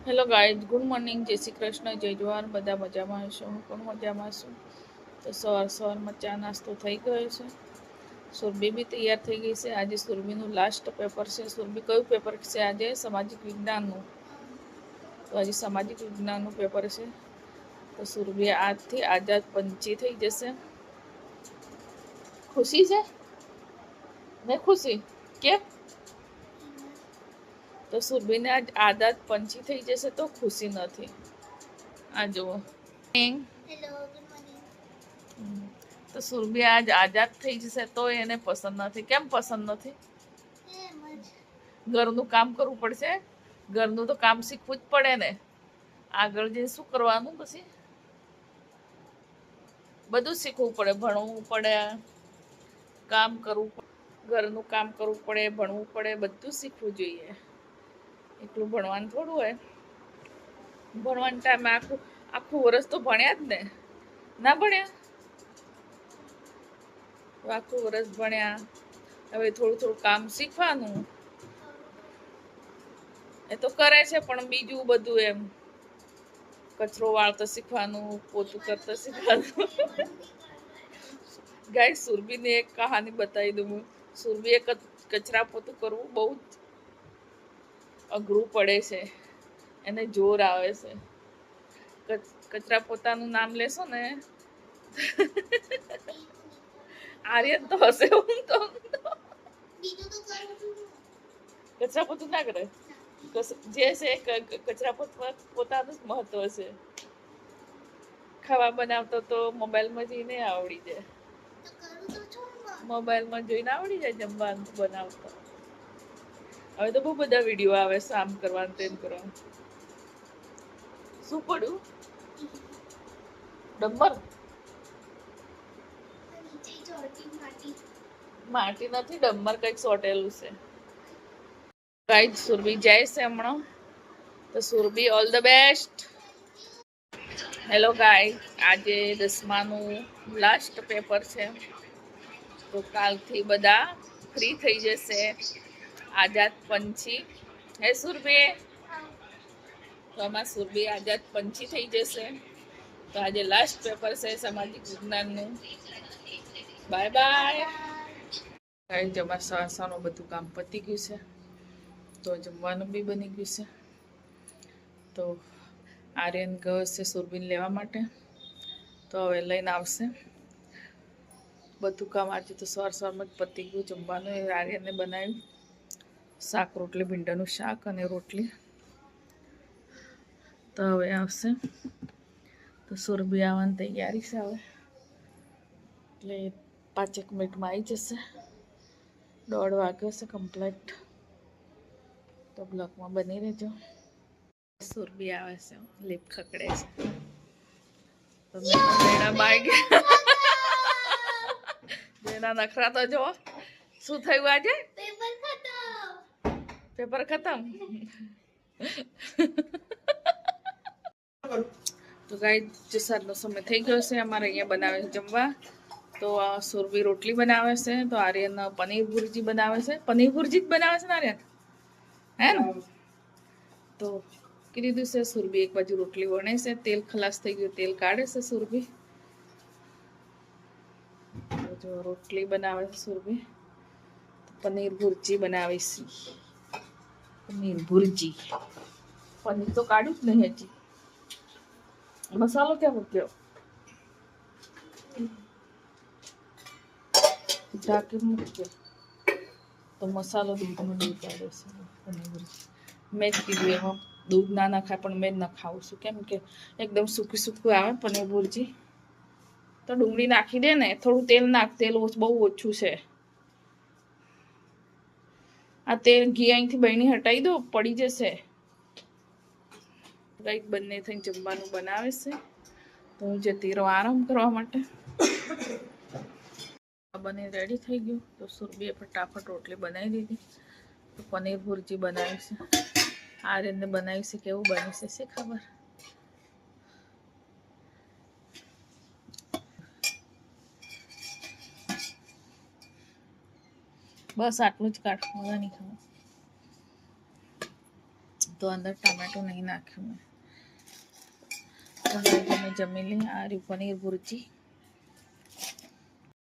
Hello guys, good morning, જય શ્રી કૃષ્ણ, જય જવાન. બધા મજામાં હશો, હું પણ મજામાં છું. તો સવારમાં ચા નાસ્તો થઈ ગયો છે. સુરભી બી તૈયાર થઈ ગઈ છે. આજે સુરભીનું લાસ્ટ પેપર છે. સુરભી કયું પેપર છે આજે? સામાજિક વિજ્ઞાનનું. તો આજે સામાજિક વિજ્ઞાનનું પેપર છે. તો સુરભી આજથી આઝાદ પંચી થઈ જશે. ખુશી છે ને? ખુશી કેમ? તો સુરભીને આજ આઝાદ પંચી થઈ જશે તો ખુશી નથી. આ જુઓ. તો સુરભી આજ આઝાદ થઈ જશે તો એને પસંદ નથી. કેમ પસંદ નથી? ઘરનું કામ કરવું પડશે. ઘરનું તો કામ શીખવું જ પડે ને. આગળ જઈને શું કરવાનું પછી? બધું શીખવું પડે. ભણવું પડે, કામ કરવું પડે, ઘરનું કામ કરવું પડે, ભણવું પડે, બધું શીખવું જોઈએ. એટલું ભણવાનું થોડું હોય. ભણવાનું ટાઈમ આખું આખું વર્ષ તો ભણ્યા જ ને. ના ભણ્યા? આખું વર્ષ ભણ્યા. હવે થોડું થોડું કામ શીખવાનું. એ તો કરે છે, પણ બીજું બધું એમ કચરો વાળતા શીખવાનું, પોતું કરતા શીખવાનું. ગાય સુરભીને એક કહાની બતાવી દઉં. સુરભીએ કચરા પોતું કરવું બહુ અઘરું પડે છે. એને જોર આવે છે. કચરા પોતાનું નામ લેશો ને, આર્યન તો હશે. હું તો કચરા પોતું ના કરે. જે છે કચરા પોતાનું જ મહત્વ છે. ખાવા બનાવતો તો મોબાઈલમાં જોઈને આવડી જાય. મોબાઈલમાં જોઈને આવડી જાય જમવાનું બનાવતા. હવે તો બહુ બધા વિડીયો આવે છે આમ કરવાનું તેમ કરવાનું. શું પડ્યું? ડમ્બર માટી નથી, ડમ્બર કઈક સોટેલું છે. ગાઈઝ, સુરભી જાય છે હમણાં. તો Surabhi, all the best. Hello guys, આજે 10માનું લાસ્ટ પેપર છે. તો કાલથી બધા ફ્રી થઈ જશે. આઝાદ પંછી. હે સુરભી? તો આમાં સુરભી આઝાદ પંછી થઈ જશે. તો આજે લાસ્ટ પેપર છે સામાજિક વિજ્ઞાનનું. Bye bye. જમા સાસાનું બધું કામ પતી ગયું છે. તો જમવાનું બી બની ગયું છે. તો આર્યન ગયો છે સુરભીને લેવા માટે. તો હવે લઈને આવશે. બધું કામ આજે તો સવારમાં જ પતી ગયું. જમવાનું એ આર્યનને બનાવ્યું. શાક રોટલી, ભીંડાનું શાક અને રોટલી. તો હવે આવશે. તો સુરભી આવવાની તૈયારી છે હવે. એટલે 5 મિનિટમાં આવી જશે. 1:30 વાગ્યો છે કમ્પ્લીટ. તો બ્લોગમાં બની રહેજો. સુરભી આવે છે, લીપ ખકડે છે. તો મેણા બાઈ ગયા. જેના નખરા તો જો. શું થયું આજે? પેપર ખતમ. તો ગાઈસ, સાંજનો સમય થઈ ગયો છે. અમારે અહીંયા બનાવે છે જમવા. તો સુરભી રોટલી બનાવે છે. તો આર્યન પનીર ભુરજી બનાવે છે. પનીર ભુરજી જ બનાવે છે ને આર્યન? હે ને? તો કીધું છે. સુરભી એક બાજુ રોટલી વણે છે. તેલ ખલાસ થઈ ગયું, તેલ કાઢે છે સુરભી. જો રોટલી બનાવે છે સુરભી. પનીર ભુરજી બનાવે છે. પનીર ભુરજી. પનીર તો કાઢ્યું જ નહીં હજી. મસાલો ક્યાં મૂક્યો? ઢાંકી મૂક્યો. તો મસાલો દૂધનો દૂધ કાઢ્યો છે. મેં જ કીધું એમાં દૂધ ના નખાય, પણ મેં જ નખાવું છું. કેમ કે એકદમ સૂકું સૂકું આવે પનીર ભુરજી. તો ડુંગળી નાખી દે ને. થોડું તેલ નાખ. તેલ બહુ ઓછું છે. આ તેલ ઘી અહીંથી બહેણી હટાવી દો, પડી જશે. કંઈક બંને થઈને જમવાનું બનાવે છે. તો હું જતી રહું આરામ કરવા માટે. બને રેડી થઈ ગયું. તો સુરભીએ ફટાફટ રોટલી બનાવી દીધી. તો પનીર ભુરજી બનાવી છે. આર્યનને બનાવી છે. કેવું બને છે શી ખબર. બસ આટલું જ કાઢ. મજા નહીં ખાવા. તો અંદર ટામેટું નહીં નાખ્યું મેં. તો તમે જમી લઈ. આ રહ્યું પનીર ભુરજી.